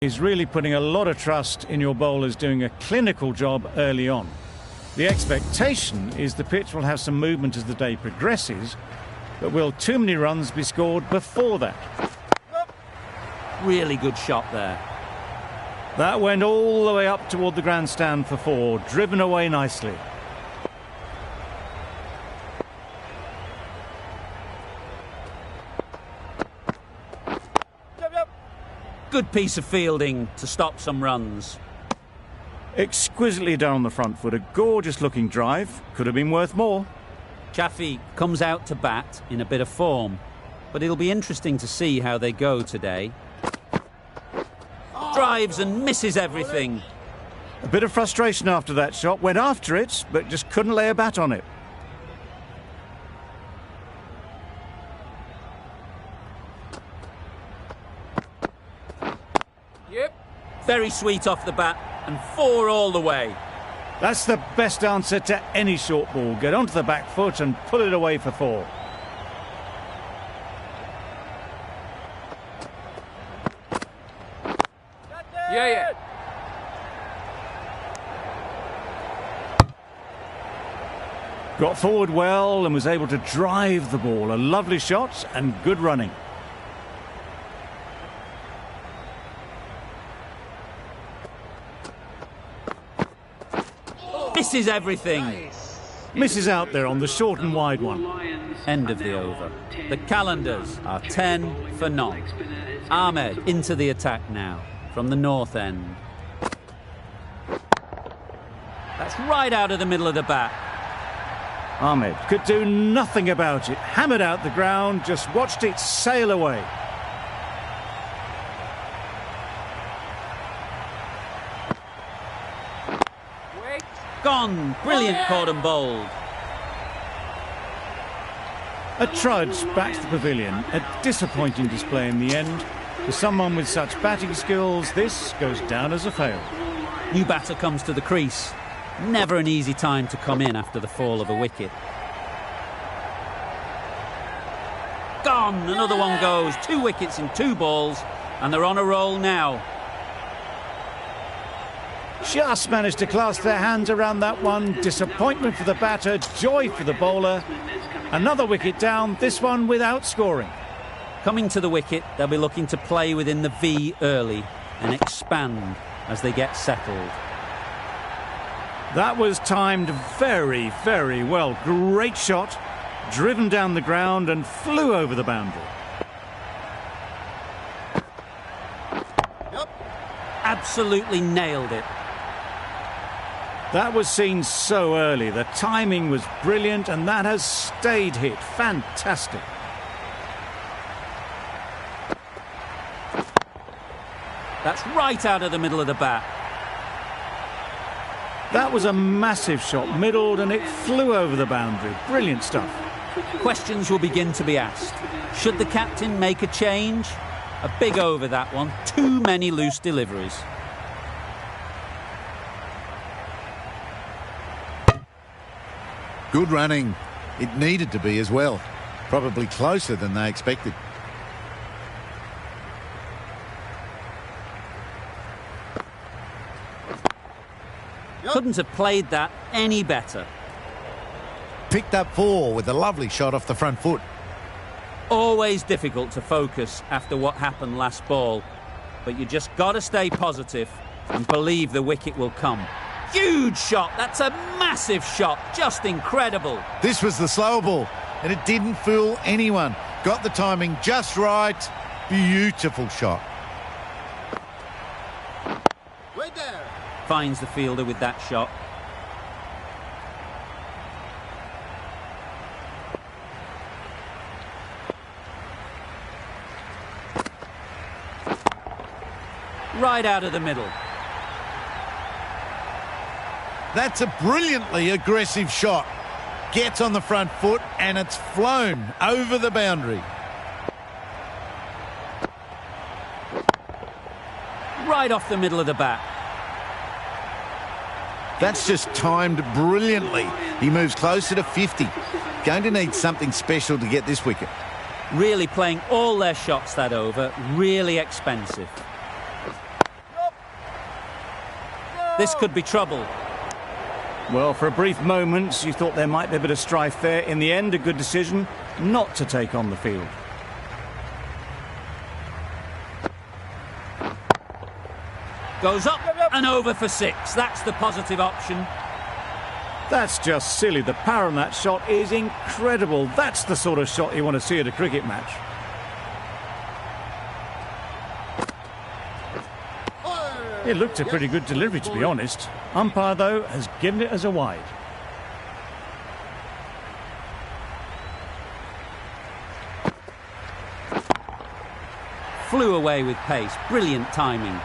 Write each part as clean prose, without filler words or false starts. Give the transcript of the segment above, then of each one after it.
He's really putting a lot of trust in your bowlers doing a clinical job early on. The expectation is the pitch will have some movement as the day progresses, but will too many runs be scored before that? Really good shot there. That went all the way up toward the grandstand for 4, driven away nicely. Good piece of fielding to stop some runs. Exquisitely down the front foot, a gorgeous looking drive. Could have been worth more. Chaffee comes out to bat in a bit of form, but it'll be interesting to see how they go today. Drives and misses everything. A bit of frustration after that shot. Went after it, but just couldn't lay a bat on it. Very sweet off the bat, and 4 all the way. That's the best answer to any short ball. Get onto the back foot and pull it away for 4. Yeah. Got forward well and was able to drive the ball. A lovely shot and good running. Misses everything. Misses out there on the short and wide one. End of the over. The Qalanders are 10 for none. Ahmed into the attack now from the north end. That's right out of the middle of the bat. Ahmed could do nothing about it. Hammered out the ground, just watched it sail away. Gone. Brilliant caught and bowled. A trudge back to the pavilion. A disappointing display in the end. For someone with such batting skills, this goes down as a fail. New batter comes to the crease. Never an easy time to come in after the fall of a wicket. Gone. Another one goes. 2 wickets in 2 balls, and they're on a roll now. Just managed to clasp their hands around that one. Disappointment for the batter, joy for the bowler. Another wicket down, this one without scoring. Coming to the wicket, they'll be looking to play within the V early and expand as they get settled. That was timed very, very well. Great shot, driven down the ground and flew over the boundary. Absolutely nailed it. That was seen so early. The timing was brilliant and that has stayed hit. Fantastic. That's right out of the middle of the bat. That was a massive shot, middled, and it flew over the boundary. Brilliant stuff. Questions will begin to be asked. Should the captain make a change? A big over that one. Too many loose deliveries. Good running. It needed to be as well. Probably closer than they expected. Couldn't have played that any better. Picked up 4 with a lovely shot off the front foot. Always difficult to focus after what happened last ball, but you just got to stay positive and believe the wicket will come. Huge shot. That's a massive shot. Just incredible. This was the slower ball, and it didn't fool anyone. Got the timing just right. Beautiful shot. Right there. Finds the fielder with that shot. Right out of the middle. That's a brilliantly aggressive shot. Gets on the front foot and it's flown over the boundary. Right off the middle of the bat. That's just timed brilliantly. He moves closer to 50. Going to need something special to get this wicket. Really playing all their shots that over. Really expensive. This could be trouble. Well, for a brief moment, you thought there might be a bit of strife there. In the end, a good decision not to take on the field. Goes up and over for 6. That's the positive option. That's just silly. The power on that shot is incredible. That's the sort of shot you want to see at a cricket match. It looked a pretty good delivery, to be honest. Umpire, though, has given it as a wide. Flew away with pace. Brilliant timing.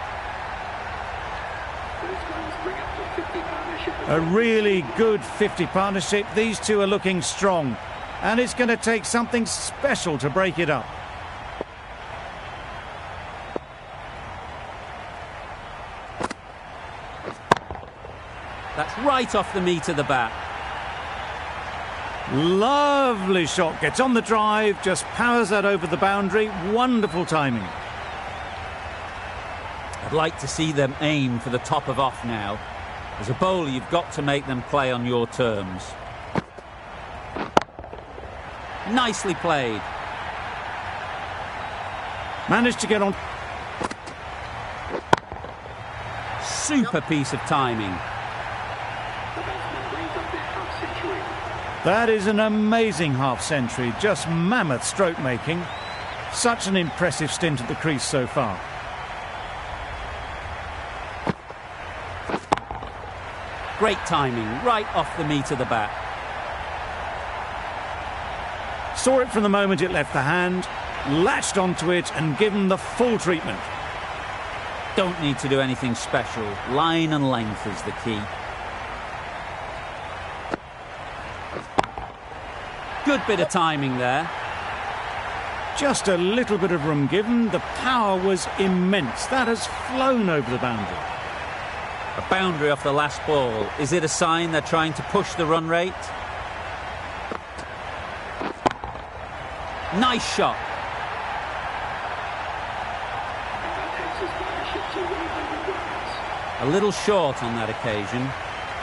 A really good 50 partnership. These two are looking strong. And it's going to take something special to break it up. That's right off the meat of the bat. Lovely shot. Gets on the drive, just powers that over the boundary. Wonderful timing. I'd like to see them aim for the top of off now. As a bowler, you've got to make them play on your terms. Nicely played. Managed to get on. Super piece of timing. That is an amazing half-century. Just mammoth stroke making. Such an impressive stint at the crease so far. Great timing, right off the meat of the bat. Saw it from the moment it left the hand, latched onto it and given the full treatment. Don't need to do anything special. Line and length is the key. Good bit of timing there. Just a little bit of room given. The power was immense. That has flown over the boundary. A boundary off the last ball. Is it a sign they're trying to push the run rate? Nice shot. A little short on that occasion.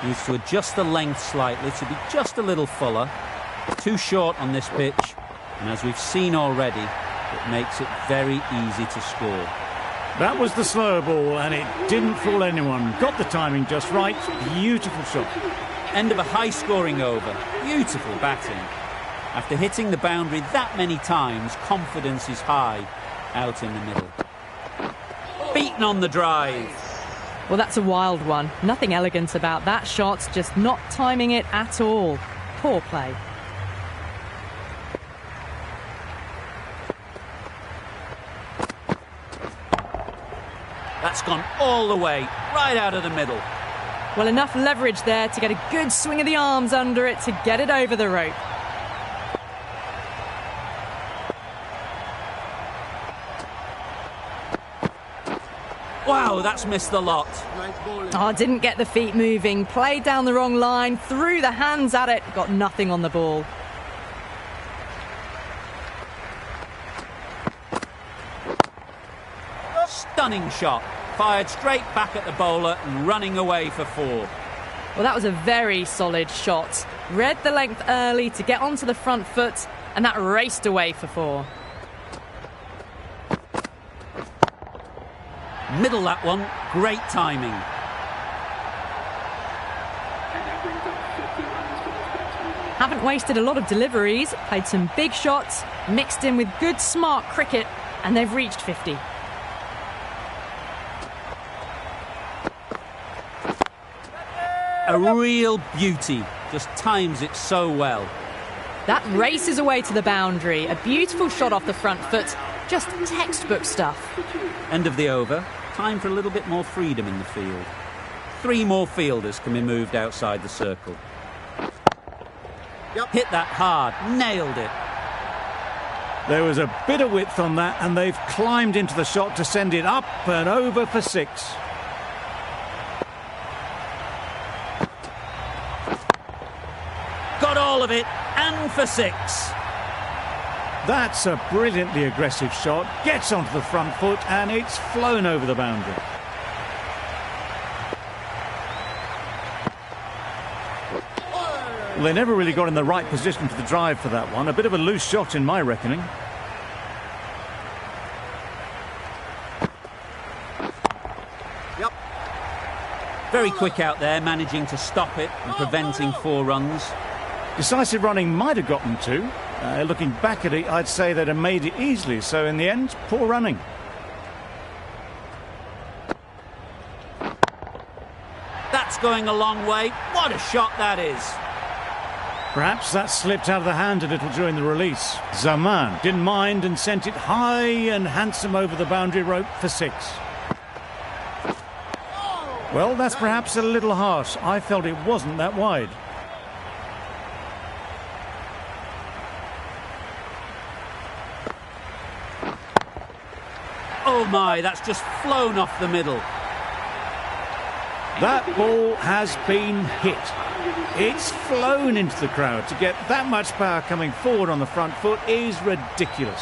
Needs to adjust the length slightly to be just a little fuller. Too short on this pitch, and as we've seen already, it makes it very easy to score. That was the slower ball, and it didn't fool anyone. Got the timing just right. Beautiful shot. End of a high-scoring over. Beautiful batting. After hitting the boundary that many times, confidence is high out in the middle. Beaten on the drive. Well, that's a wild one. Nothing elegant about that shot, just not timing it at all. Poor play. That's gone all the way, right out of the middle. Well, enough leverage there to get a good swing of the arms under it to get it over the rope. Wow, that's missed the lot. Oh, didn't get the feet moving, played down the wrong line, threw the hands at it, got nothing on the ball. Stunning shot. Fired straight back at the bowler and running away for 4. Well, that was a very solid shot. Read the length early to get onto the front foot, and that raced away for 4. Middle that one. Great timing. Haven't wasted a lot of deliveries, played some big shots, mixed in with good smart cricket, and they've reached 50. A real beauty. Just times it so well. That races away to the boundary. A beautiful shot off the front foot. Just textbook stuff. End of the over. Time for a little bit more freedom in the field. 3 more fielders can be moved outside the circle. Yep. Hit that hard. Nailed it. There was a bit of width on that, and they've climbed into the shot to send it up and over for 6. Got all of it, and for 6. That's a brilliantly aggressive shot. Gets onto the front foot, and it's flown over the boundary. Well, they never really got in the right position for the drive for that one. A bit of a loose shot in my reckoning. Yep. Very quick out there, managing to stop it and preventing 4 runs. Decisive running might have gotten 2. Looking back at it, I'd say they'd have made it easily. So in the end, poor running. That's going a long way. What a shot that is. Perhaps that slipped out of the hand a little during the release. Zaman didn't mind and sent it high and handsome over the boundary rope for 6. Well, that's perhaps a little harsh. I felt it wasn't that wide. Oh my, that's just flown off the middle. That ball has been hit. It's flown into the crowd. To get that much power coming forward on the front foot is ridiculous.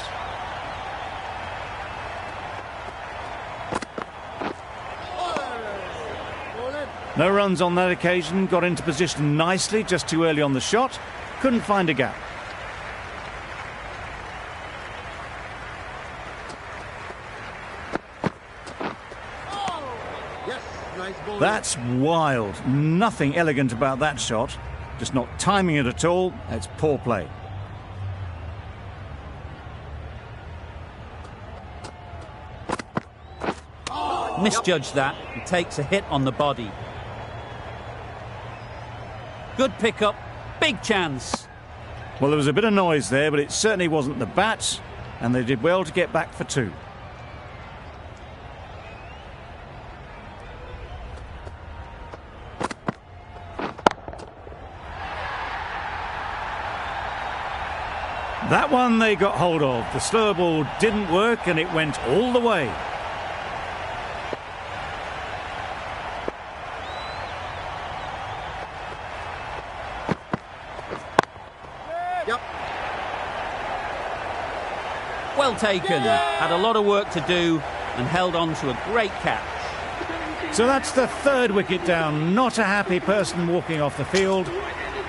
No runs on that occasion. Got into position nicely, just too early on the shot. Couldn't find a gap. That's wild. Nothing elegant about that shot. Just not timing it at all. It's poor play. Misjudged that. He takes a hit on the body. Good pickup. Big chance. Well, there was a bit of noise there, but it certainly wasn't the bat, and they did well to get back for 2. That one they got hold of. The slower ball didn't work and it went all the way. Yep. Well taken. Had a lot of work to do and held on to a great catch. So that's the 3rd wicket down. Not a happy person walking off the field.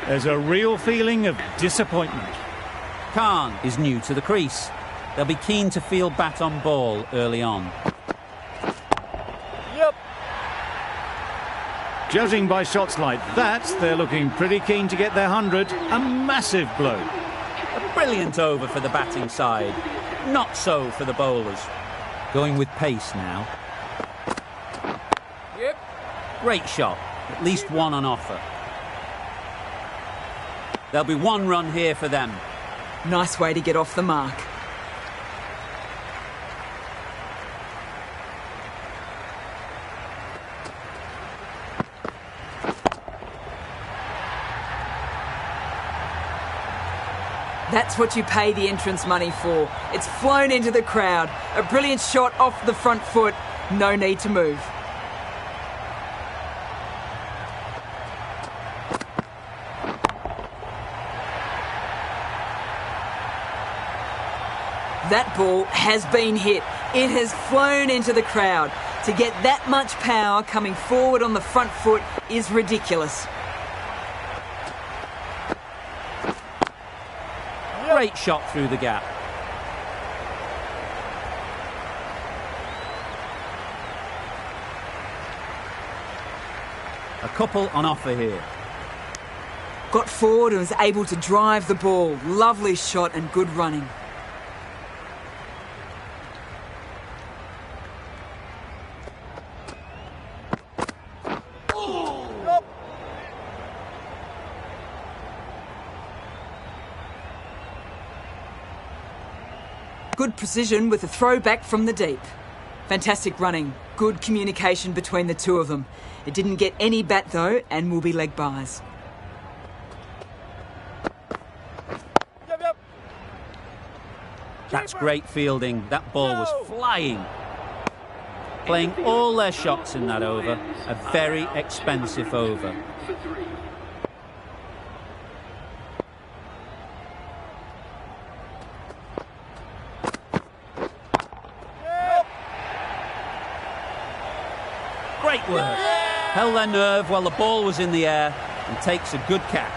There's a real feeling of disappointment. Khan is new to the crease. They'll be keen to field bat on ball early on. Yep. Judging by shots like that, they're looking pretty keen to get their 100. A massive blow. A brilliant over for the batting side. Not so for the bowlers. Going with pace now. Yep. Great shot. At least 1 on offer. There'll be 1 run here for them. Nice way to get off the mark. That's what you pay the entrance money for. It's flown into the crowd. A brilliant shot off the front foot. No need to move. That ball has been hit. It has flown into the crowd. To get that much power coming forward on the front foot is ridiculous. Great shot through the gap. A couple on offer here. Got forward and was able to drive the ball. Lovely shot and good running. Good precision with a throw back from the deep. Fantastic running. Good communication between the 2 of them. It didn't get any bat though and will be leg byes. Yep. That's great fielding. That ball was flying. Playing all their shots in that over. A very expensive over. Great work. Held their nerve while the ball was in the air and takes a good catch.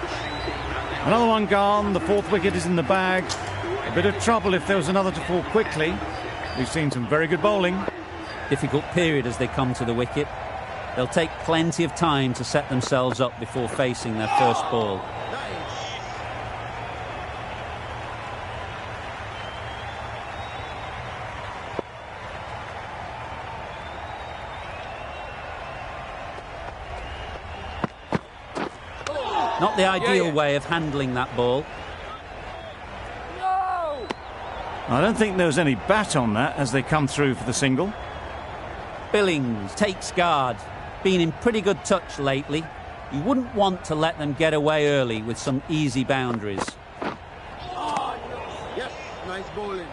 Another one gone. The fourth wicket is in the bag. A bit of trouble if there was another to fall quickly. We've seen some very good bowling. Difficult period as they come to the wicket. They'll take plenty of time to set themselves up before facing their first ball. Not the ideal way of handling that ball. I don't think there was any bat on that as they come through for the single. Billings takes guard. Been in pretty good touch lately. You wouldn't want to let them get away early with some easy boundaries. Yes, nice bowling.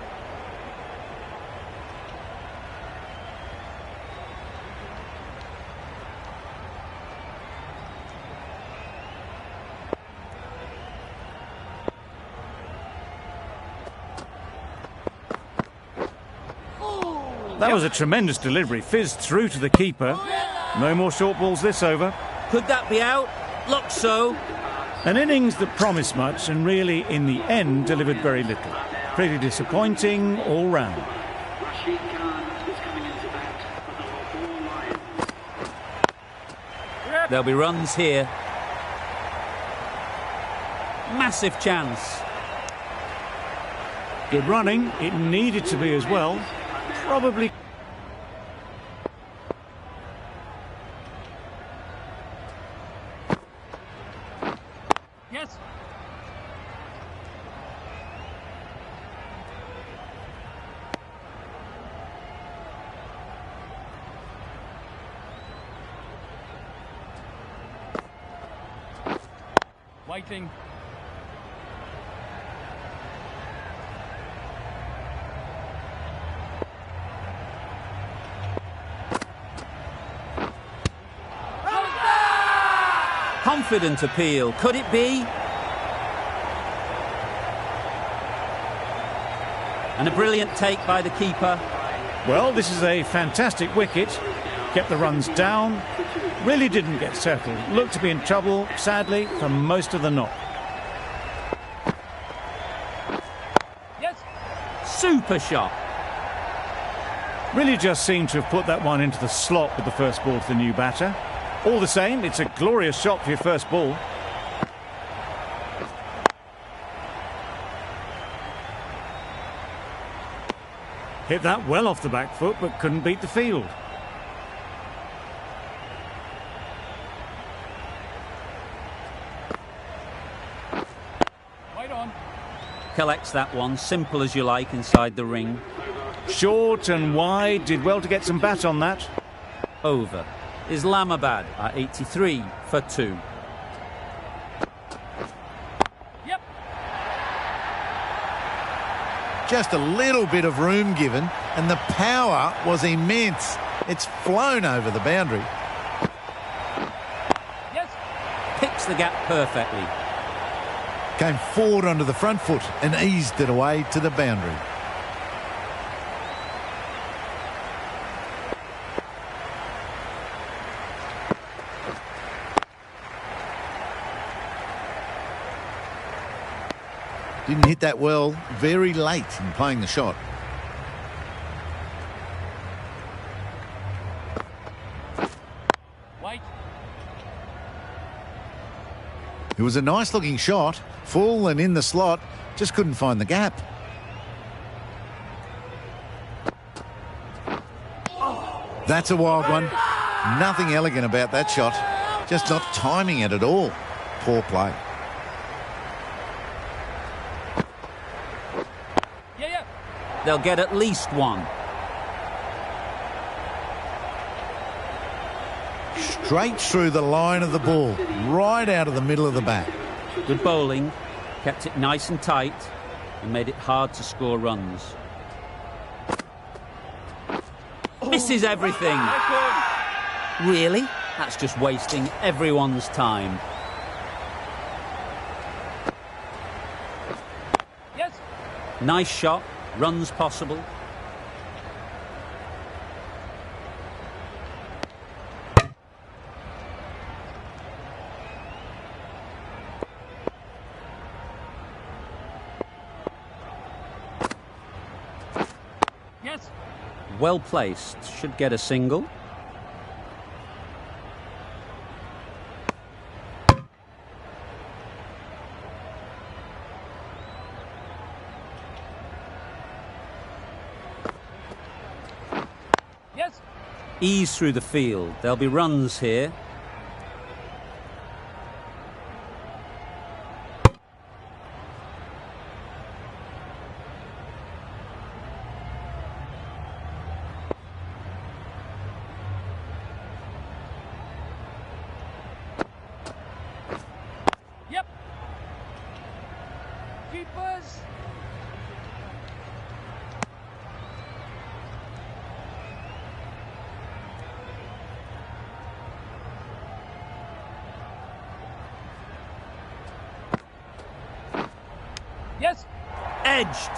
That was a tremendous delivery. Fizzed through to the keeper. No more short balls this over. Could that be out? Looks so. An innings that promised much and really, in the end, delivered very little. Pretty disappointing all round. There'll be runs here. Massive chance. Good running. It needed to be as well. Probably. Yes. Waiting. Confident appeal. Could it be? And a brilliant take by the keeper. Well, this is a fantastic wicket. Kept the runs down. Really didn't get settled. Looked to be in trouble, sadly, for most of the knock. Yes. Super shot. Really just seemed to have put that one into the slot with the first ball to the new batter. All the same, it's a glorious shot for your first ball. Hit that well off the back foot, but couldn't beat the field. Wait on. Collects that one, simple as you like, inside the ring. Short and wide, did well to get some bat on that. Over. Islamabad at 83 for 2. Yep. Just a little bit of room given, and the power was immense. It's flown over the boundary. Yes. Picks the gap perfectly. Came forward onto the front foot and eased it away to the boundary. Didn't hit that well, very late in playing the shot. Wait. It was a nice looking shot, full and in the slot, just couldn't find the gap. That's a wild one. Nothing elegant about that shot, just not timing it at all. Poor play. They'll get at least one. Straight through the line of the ball, right out of the middle of the bat. Good bowling, kept it nice and tight, and made it hard to score runs. Misses everything. Really? That's just wasting everyone's time. Yes. Nice shot. Runs possible. Yes. Well placed. Should get a single. Yes. Ease through the field. There'll be runs here. Yep. Keepers. Yes. Edged.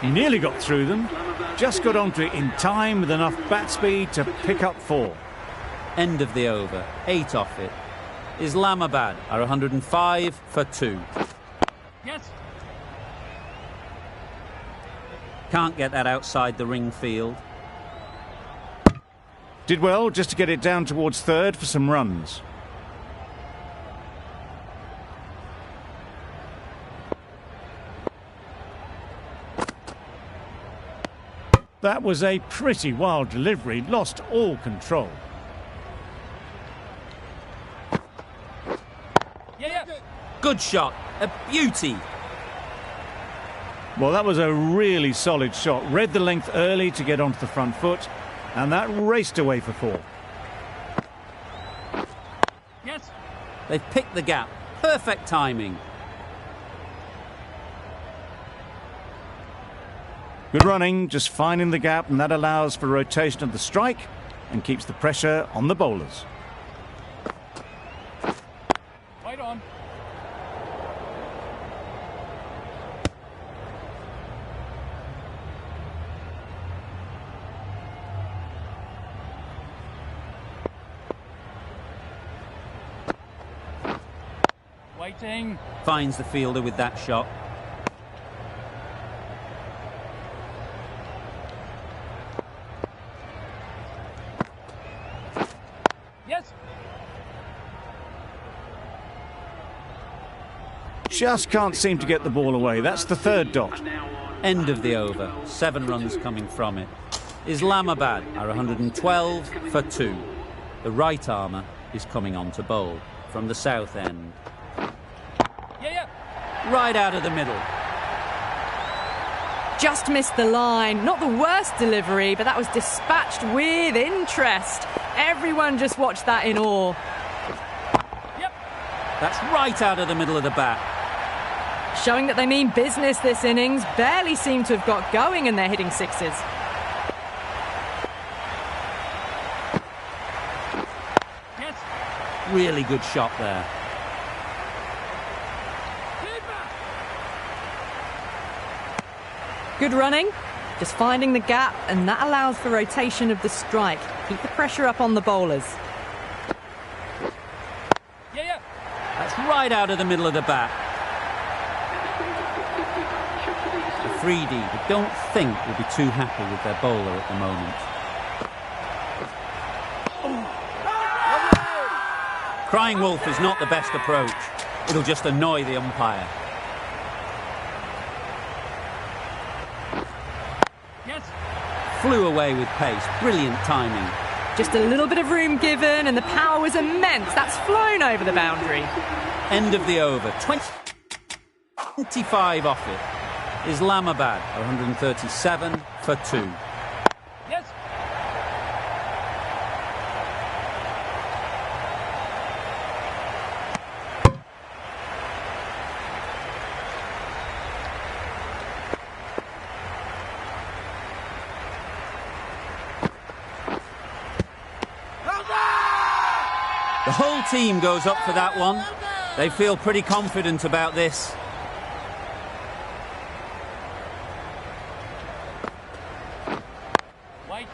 He nearly got through them, just got onto it in time with enough bat speed to pick up 4. End of the over. 8 off it. Islamabad are 105 for 2. Yes. Can't get that outside the ring field. Did well just to get it down towards third for some runs. That was a pretty wild delivery, lost all control. Yeah. Good shot. A beauty. Well, that was a really solid shot. Read the length early to get onto the front foot, and that raced away for 4. Yes. They've picked the gap. Perfect timing. Good running, just finding the gap, and that allows for rotation of the strike and keeps the pressure on the bowlers. Right on. Waiting. Finds the fielder with that shot. Yes. Just can't seem to get the ball away. That's the 3rd dot. End of the over. 7 runs coming from it. Islamabad are 112 for 2. The right armour is coming on to bowl from the south end. Yeah. Right out of the middle. Just missed the line. Not the worst delivery, but that was dispatched with interest. Everyone just watched that in awe. Yep. That's right out of the middle of the bat. Showing that they mean business this innings. Barely seem to have got going and they're hitting sixes. Yes. Really good shot there. Keeper. Good running. Just finding the gap, and that allows for rotation of the strike. Keep the pressure up on the bowlers. Yeah. That's right out of the middle of the bat. The 3D, we don't think will be too happy with their bowler at the moment. Crying wolf is not the best approach. It'll just annoy the umpire. Yes. Flew away with pace. Brilliant timing. Just a little bit of room given, and the power was immense. That's flown over the boundary. End of the over. 25 off it. Islamabad are 137 for 2. Yes. The whole team goes up for that one. They feel pretty confident about this. Wait.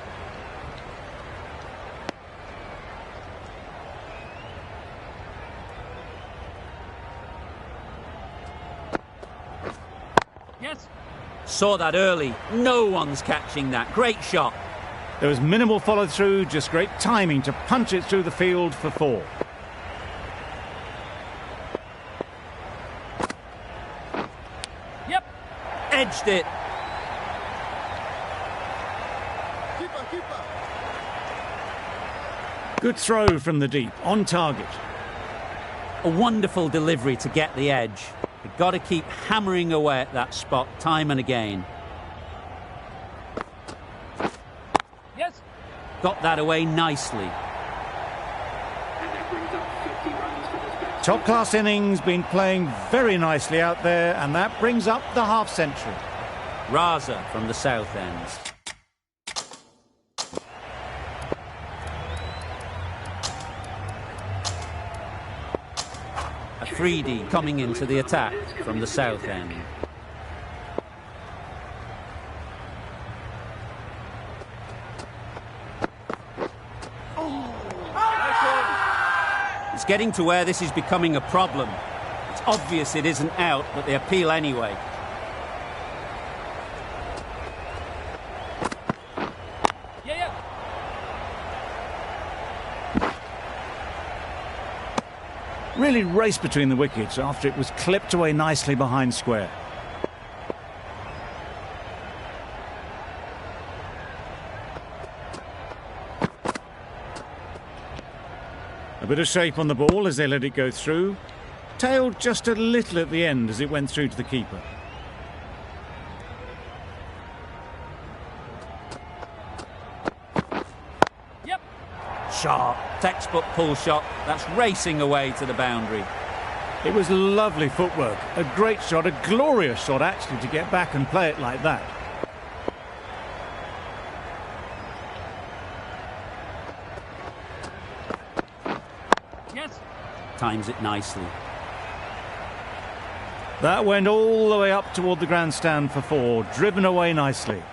Yes. Saw that early. No one's catching that. Great shot. There was minimal follow-through, just great timing to punch it through the field for 4. Yep. Edged it. Good throw from the deep, on target. A wonderful delivery to get the edge. They've got to keep hammering away at that spot time and again. Yes. Got that away nicely. Top-class innings, been playing very nicely out there, and that brings up the half-century. Raza from the south end. Afridi coming into the attack from the south end. It's getting to where this is becoming a problem. It's obvious it isn't out, but they appeal anyway. Yeah. Really raced between the wickets after it was clipped away nicely behind square. A bit of shape on the ball as they let it go through. Tailed just a little at the end as it went through to the keeper. Yep. Sharp, textbook pull shot. That's racing away to the boundary. It was lovely footwork. A great shot, a glorious shot actually to get back and play it like that. Yes. Times it nicely. That went all the way up toward the grandstand for 4, driven away nicely.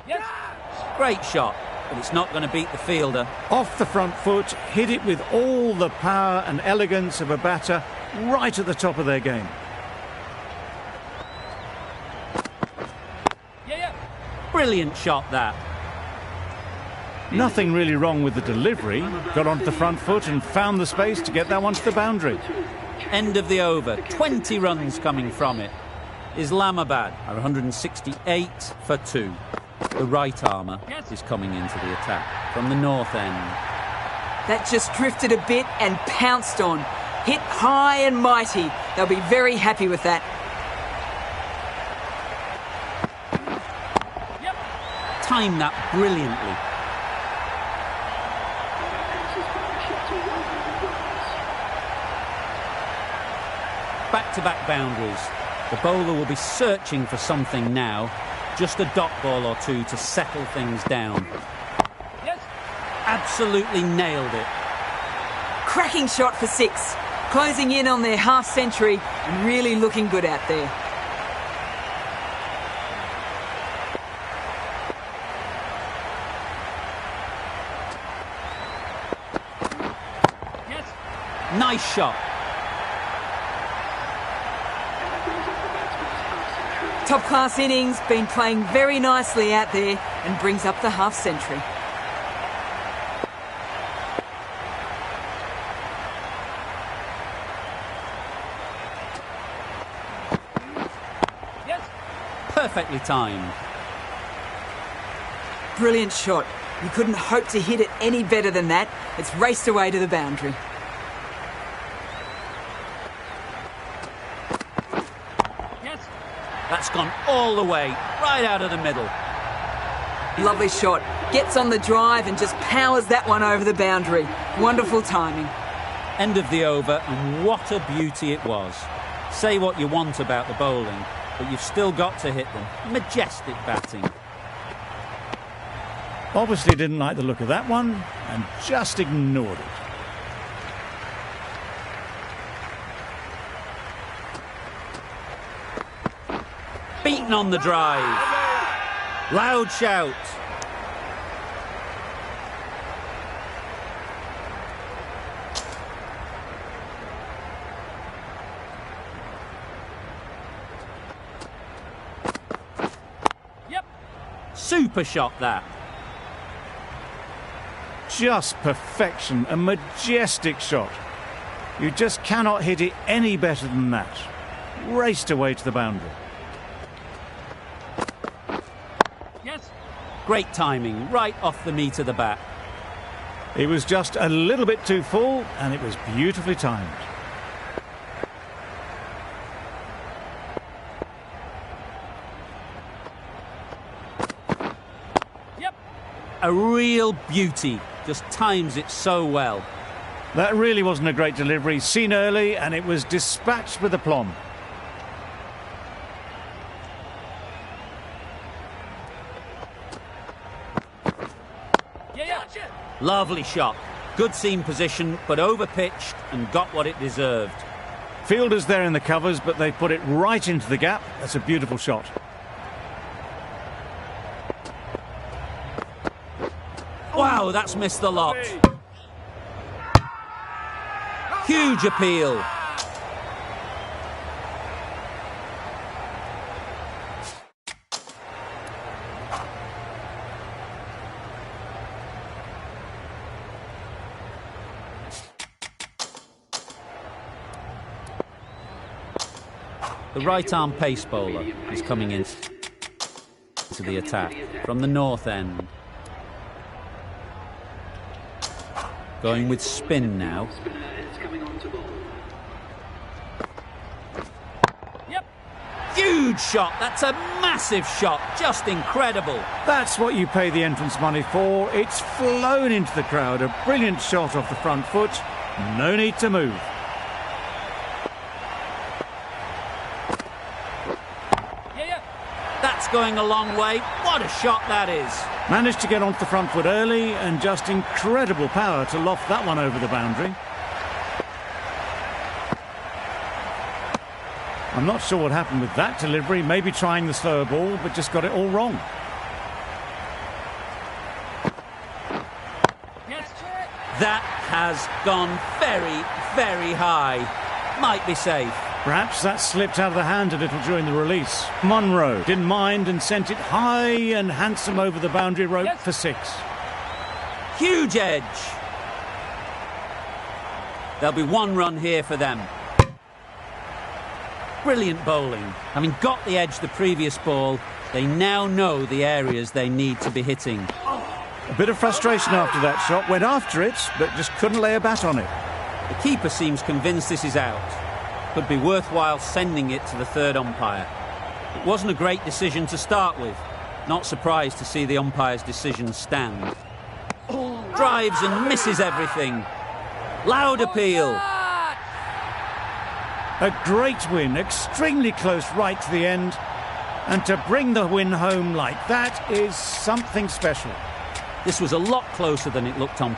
Yes. Great shot, but it's not going to beat the fielder. Off the front foot, hit it with all the power and elegance of a batter right at the top of their game. Yeah. Brilliant shot that. Nothing really wrong with the delivery. Got onto the front foot and found the space to get that one to the boundary. End of the over. 20 runs coming from it. Islamabad are 168 for 2. The right armour is coming into the attack from the north end. That just drifted a bit and pounced on. Hit high and mighty. They'll be very happy with that. Yep. Timed that brilliantly. Back-to-back boundaries. The bowler will be searching for something now. Just a dot ball or two to settle things down. Yes. Absolutely nailed it. Cracking shot for 6. Closing in on their half century and really looking good out there. Yes. Nice shot. Top-class innings, been playing very nicely out there and brings up the half century. Yes. Perfectly timed. Brilliant shot. You couldn't hope to hit it any better than that. It's raced away to the boundary. Yes. That's gone all the way, right out of the middle. Lovely shot. Gets on the drive and just powers that one over the boundary. Wonderful timing. End of the over, and what a beauty it was. Say what you want about the bowling, but you've still got to hit them. Majestic batting. Obviously didn't like the look of that one and just ignored it. Beaten on the drive. Loud shout. super shot, that. Just perfection, a majestic shot. You just cannot hit it any better than that. Raced away to the boundary. Yes. Great timing, right off the meat of the bat. It was just a little bit too full, and it was beautifully timed. Yep. A real beauty, just times it so well. That really wasn't a great delivery, seen early, and it was dispatched with aplomb. Yeah. Lovely shot. Good seam position, but overpitched and got what it deserved. Fielders there in the covers, but they put it right into the gap. That's a beautiful shot. Wow, that's missed the lot. Huge appeal. The right-arm pace bowler is coming in to the attack from the north end. Going with spin now. Yep. Huge shot. That's a massive shot. Just incredible. That's what you pay the entrance money for. It's flown into the crowd. A brilliant shot off the front foot. No need to move. Yeah. That's going a long way. What a shot that is. Managed to get onto the front foot early, and just incredible power to loft that one over the boundary. I'm not sure what happened with that delivery. Maybe trying the slower ball, but just got it all wrong. Yes. That has gone very, very high. Might be safe. Perhaps that slipped out of the hand a little during the release. Munro didn't mind and sent it high and handsome over the boundary rope Yes. for 6. Huge edge. There'll be 1 run here for them. Brilliant bowling. Having got the edge the previous ball, they now know the areas they need to be hitting. A bit of frustration after that shot. Went after it, but just couldn't lay a bat on it. The keeper seems convinced this is out. Could be worthwhile sending it to the third umpire. It wasn't a great decision to start with. Not surprised to see the umpire's decision stand. Drives and misses everything. Loud appeal. A great win, extremely close right to the end. And to bring the win home like that is something special. This was a lot closer than it looked on